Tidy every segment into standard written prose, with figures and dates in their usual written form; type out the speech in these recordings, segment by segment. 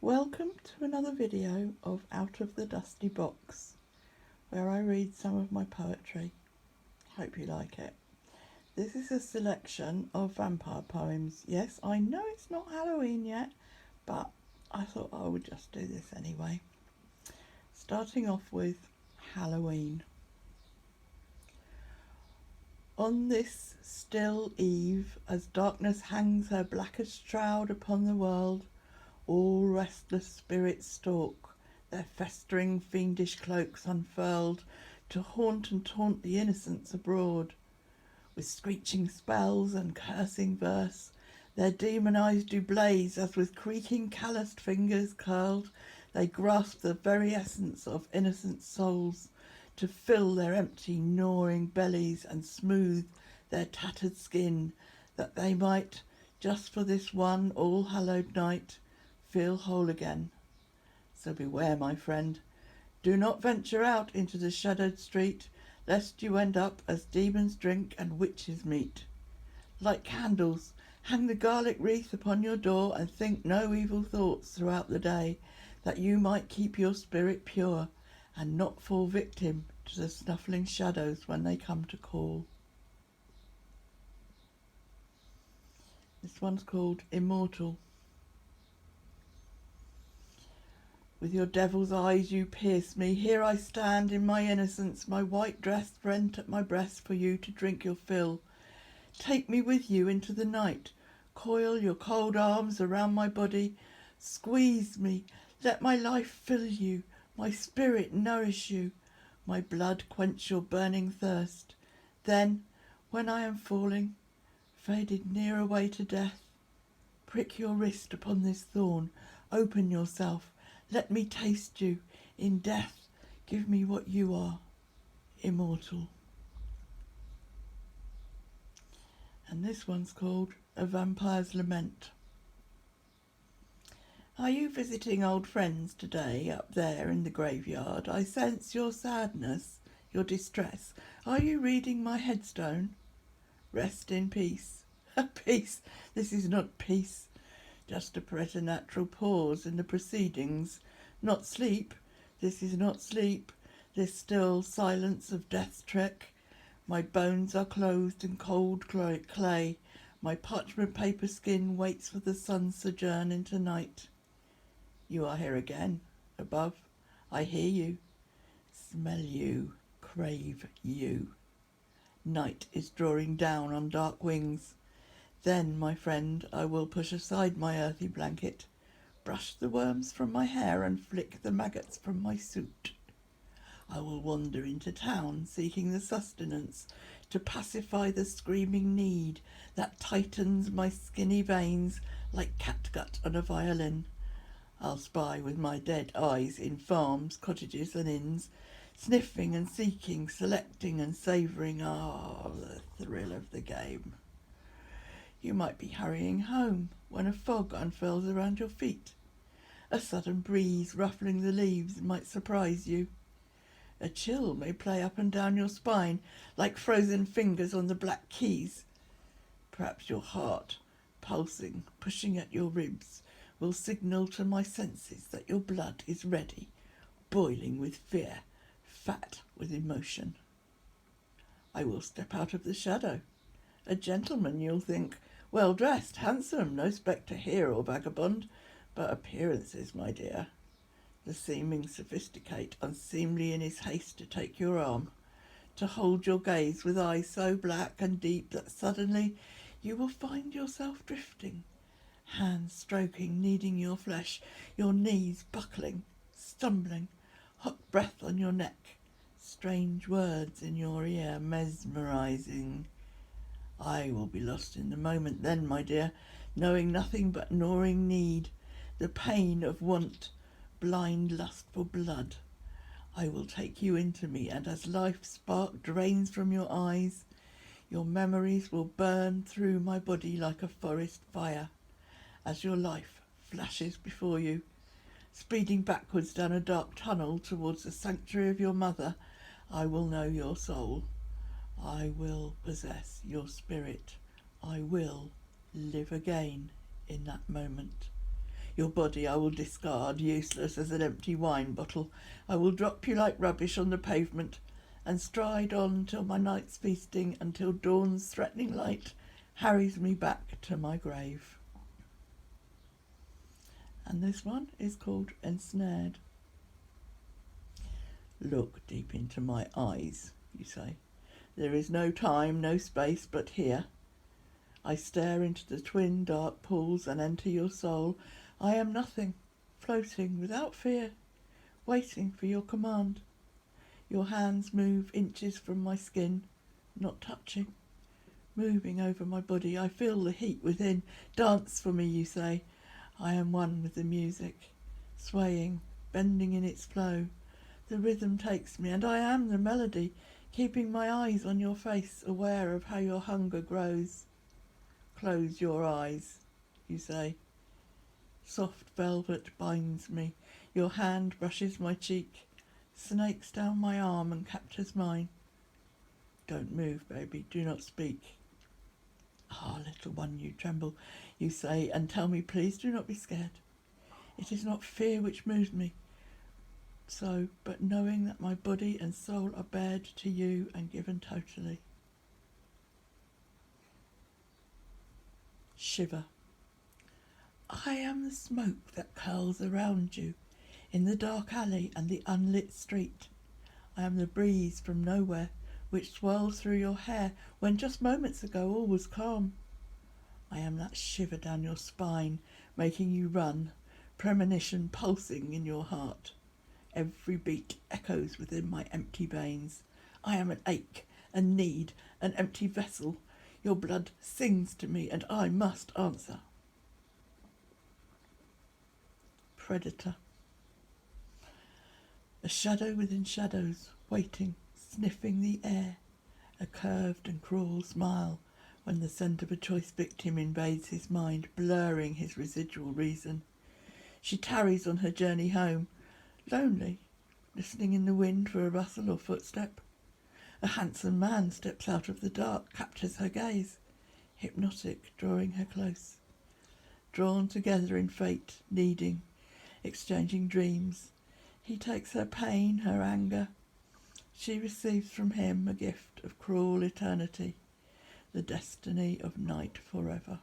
Welcome to another video of Out of the Dusty Box, where I read some of my poetry. Hope you like it. This is a selection of vampire poems. Yes, I know it's not Halloween yet, but I thought I would just do this anyway. Starting off with Halloween. On this still eve, as darkness hangs her blackest shroud upon the world, all restless spirits stalk, their festering fiendish cloaks unfurled, to haunt and taunt the innocents abroad. With screeching spells and cursing verse, their demon eyes do blaze, as with creaking calloused fingers curled, they grasp the very essence of innocent souls, to fill their empty gnawing bellies and smooth their tattered skin, that they might, just for this one all-hallowed night, feel whole again. So beware, my friend. Do not venture out into the shadowed street, lest you end up as demons drink and witches meet. Light candles, hang the garlic wreath upon your door, and think no evil thoughts throughout the day, that you might keep your spirit pure, and not fall victim to the snuffling shadows when they come to call. This one's called Immortal. With your devil's eyes you pierce me. Here I stand in my innocence, my white dress rent at my breast for you to drink your fill. Take me with you into the night. Coil your cold arms around my body. Squeeze me. Let my life fill you, my spirit nourish you, my blood quench your burning thirst. Then, when I am falling, faded near away to death, prick your wrist upon this thorn. Open yourself. Let me taste you. In death, give me what you are, immortal. And this one's called A Vampire's Lament. Are you visiting old friends today up there in the graveyard? I sense your sadness, your distress. Are you reading my headstone? Rest in peace. Peace. This is not peace. Just a preternatural pause in the proceedings. Not sleep. This is not sleep. This still silence of death's trek. My bones are clothed in cold clay. My parchment paper skin waits for the sun's sojourn into night. You are here again, above. I hear you, smell you, crave you. Night is drawing down on dark wings. Then, my friend, I will push aside my earthy blanket, brush the worms from my hair and flick the maggots from my suit. I will wander into town, seeking the sustenance to pacify the screaming need that tightens my skinny veins like catgut on a violin. I'll spy with my dead eyes in farms, cottages and inns, sniffing and seeking, selecting and savouring, the thrill of the game. You might be hurrying home when a fog unfurls around your feet. A sudden breeze ruffling the leaves might surprise you. A chill may play up and down your spine like frozen fingers on the black keys. Perhaps your heart, pulsing, pushing at your ribs, will signal to my senses that your blood is ready, boiling with fear, fat with emotion. I will step out of the shadow. A gentleman, you'll think, well-dressed, handsome, no spectre here or vagabond, but appearances, my dear. The seeming sophisticate, unseemly in his haste to take your arm, to hold your gaze with eyes so black and deep that suddenly you will find yourself drifting, hands stroking, kneading your flesh, your knees buckling, stumbling, hot breath on your neck, strange words in your ear, mesmerizing. I will be lost in the moment then, my dear, knowing nothing but gnawing need, the pain of want, blind lust for blood. I will take you into me, and as life's spark drains from your eyes, your memories will burn through my body like a forest fire. As your life flashes before you, speeding backwards down a dark tunnel towards the sanctuary of your mother, I will know your soul. I will possess your spirit. I will live again in that moment. Your body I will discard, useless as an empty wine bottle. I will drop you like rubbish on the pavement and stride on till my night's feasting, until dawn's threatening light harries me back to my grave. And this one is called Ensnared. Look deep into my eyes, you say. There is no time, no space, but here. I stare into the twin dark pools and enter your soul. I am nothing, floating without fear, waiting for your command. Your hands move inches from my skin, not touching, moving over my body. I feel the heat within. Dance for me, you say. I am one with the music, swaying, bending in its flow. The rhythm takes me, and I am the melody, keeping my eyes on your face, aware of how your hunger grows. Close your eyes, you say. Soft velvet binds me. Your hand brushes my cheek, snakes down my arm and captures mine. Don't move, baby, do not speak. Ah, little one, you tremble, you say, and tell me, please do not be scared. It is not fear which moves me, but knowing that my body and soul are bared to you and given totally. Shiver. I am the smoke that curls around you in the dark alley and the unlit street. I am the breeze from nowhere which swirls through your hair when just moments ago all was calm. I am that shiver down your spine, making you run, premonition pulsing in your heart. Every beat echoes within my empty veins. I am an ache, a need, an empty vessel. Your blood sings to me and I must answer. Predator. A shadow within shadows, waiting, sniffing the air. A curved and cruel smile when the scent of a choice victim invades his mind, blurring his residual reason. She tarries on her journey home, lonely, listening in the wind for a rustle or footstep. A handsome man steps out of the dark, captures her gaze, hypnotic, drawing her close. Drawn together in fate, needing, exchanging dreams. He takes her pain, her anger. She receives from him a gift of cruel eternity, the destiny of night forever.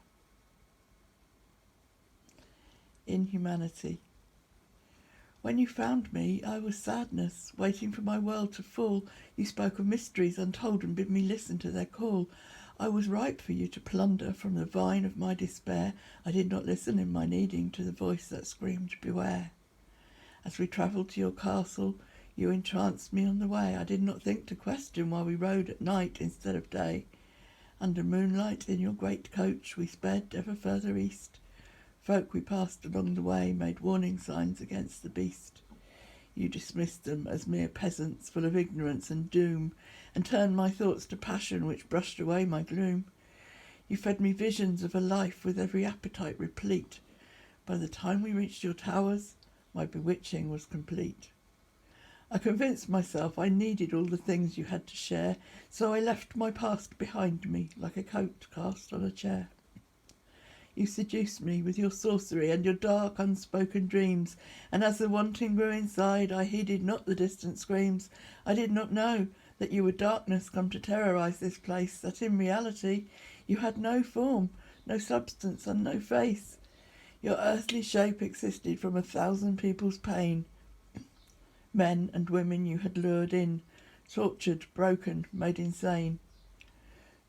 Inhumanity. When you found me, I was sadness, waiting for my world to fall. You spoke of mysteries untold and bid me listen to their call. I was ripe for you to plunder from the vine of my despair. I did not listen in my needing to the voice that screamed, beware. As we travelled to your castle, you entranced me on the way. I did not think to question why we rode at night instead of day. Under moonlight in your great coach we sped ever further east. Folk we passed along the way made warning signs against the beast. You dismissed them as mere peasants full of ignorance and doom, and turned my thoughts to passion which brushed away my gloom. You fed me visions of a life with every appetite replete. By the time we reached your towers, my bewitching was complete. I convinced myself I needed all the things you had to share, so I left my past behind me like a coat cast on a chair. You seduced me with your sorcery and your dark unspoken dreams, and as the wanting grew inside, I heeded not the distant screams. I did not know that you were darkness come to terrorise this place, that in reality you had no form, no substance and no face. Your earthly shape existed from 1,000 people's pain. Men and women you had lured in, tortured, broken, made insane.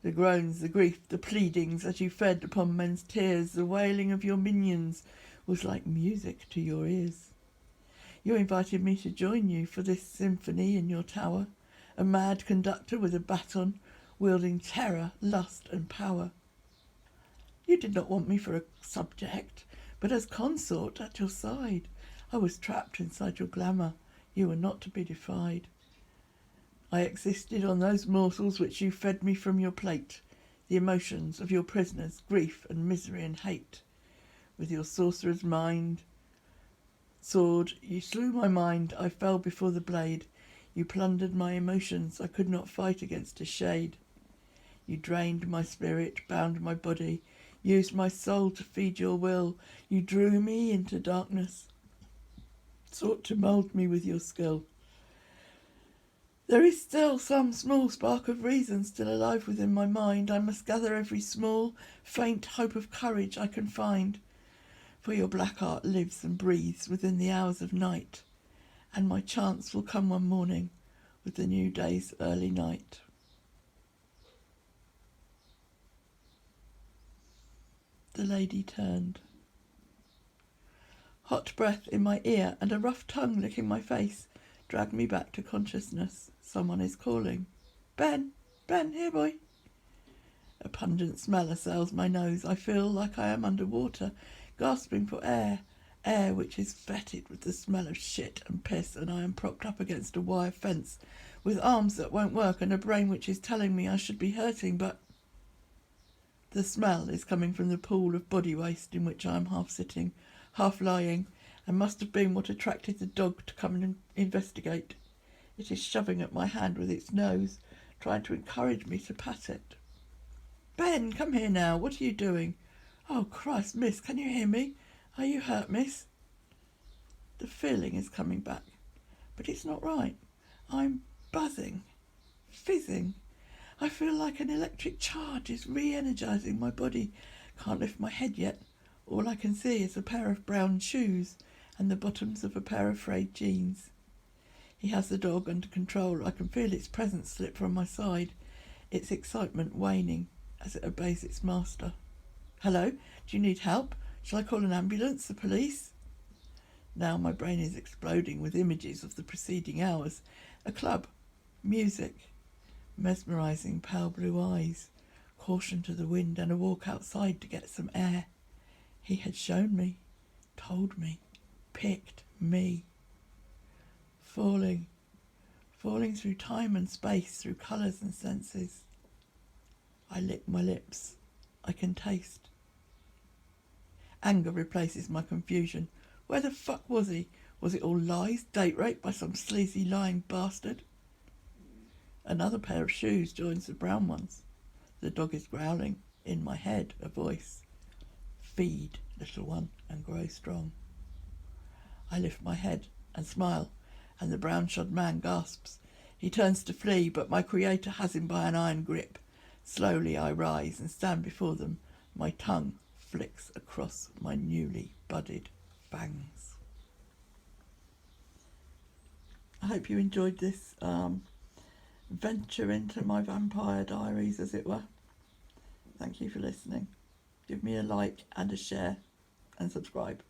The groans, the grief, the pleadings as you fed upon men's tears, the wailing of your minions was like music to your ears. You invited me to join you for this symphony in your tower, a mad conductor with a baton, wielding terror, lust and power. You did not want me for a subject, but as consort at your side. I was trapped inside your glamour. You were not to be defied. I existed on those morsels which you fed me from your plate, the emotions of your prisoners, grief and misery and hate. With your sorcerer's sword, you slew my mind, I fell before the blade. You plundered my emotions, I could not fight against a shade. You drained my spirit, bound my body. used my soul to feed your will. You drew me into darkness, sought to mould me with your skill. There is still some small spark of reason still alive within my mind. I must gather every small, faint hope of courage I can find. For your black art lives and breathes within the hours of night, and my chance will come one morning with the new day's early night. The lady turned. Hot breath in my ear and a rough tongue licking my face dragged me back to consciousness. Someone is calling. Ben! Ben, here boy! A pungent smell assails my nose. I feel like I am underwater, gasping for air. Air which is fetid with the smell of shit and piss, and I am propped up against a wire fence with arms that won't work and a brain which is telling me I should be hurting, but the smell is coming from the pool of body waste in which I am half sitting, half lying, and must have been what attracted the dog to come and investigate. It is shoving at my hand with its nose, trying to encourage me to pat it. Ben, come here now. What are you doing? Oh, Christ, miss, can you hear me? Are you hurt, miss? The feeling is coming back, but it's not right. I'm buzzing, fizzing. I feel like an electric charge is re-energising my body. Can't lift my head yet. All I can see is a pair of brown shoes and the bottoms of a pair of frayed jeans. He has the dog under control. I can feel its presence slip from my side, its excitement waning as it obeys its master. Hello? Do you need help? Shall I call an ambulance? The police? Now my brain is exploding with images of the preceding hours. A club, music, mesmerising pale blue eyes, caution to the wind, and a walk outside to get some air. He had shown me, told me, picked me. Falling through time and space, through colours and senses. I lick my lips. I can taste. Anger replaces my confusion. Where the fuck was he? Was it all lies, date rape by some sleazy lying bastard? Another pair of shoes joins the brown ones. The dog is growling. In my head, a voice. Feed, little one, and grow strong. I lift my head and smile, and the brown-shod man gasps. He turns to flee, but my creator has him by an iron grip. Slowly I rise and stand before them. My tongue flicks across my newly budded fangs. I hope you enjoyed this venture into my vampire diaries, as it were. Thank you for listening. Give me a like and a share and subscribe.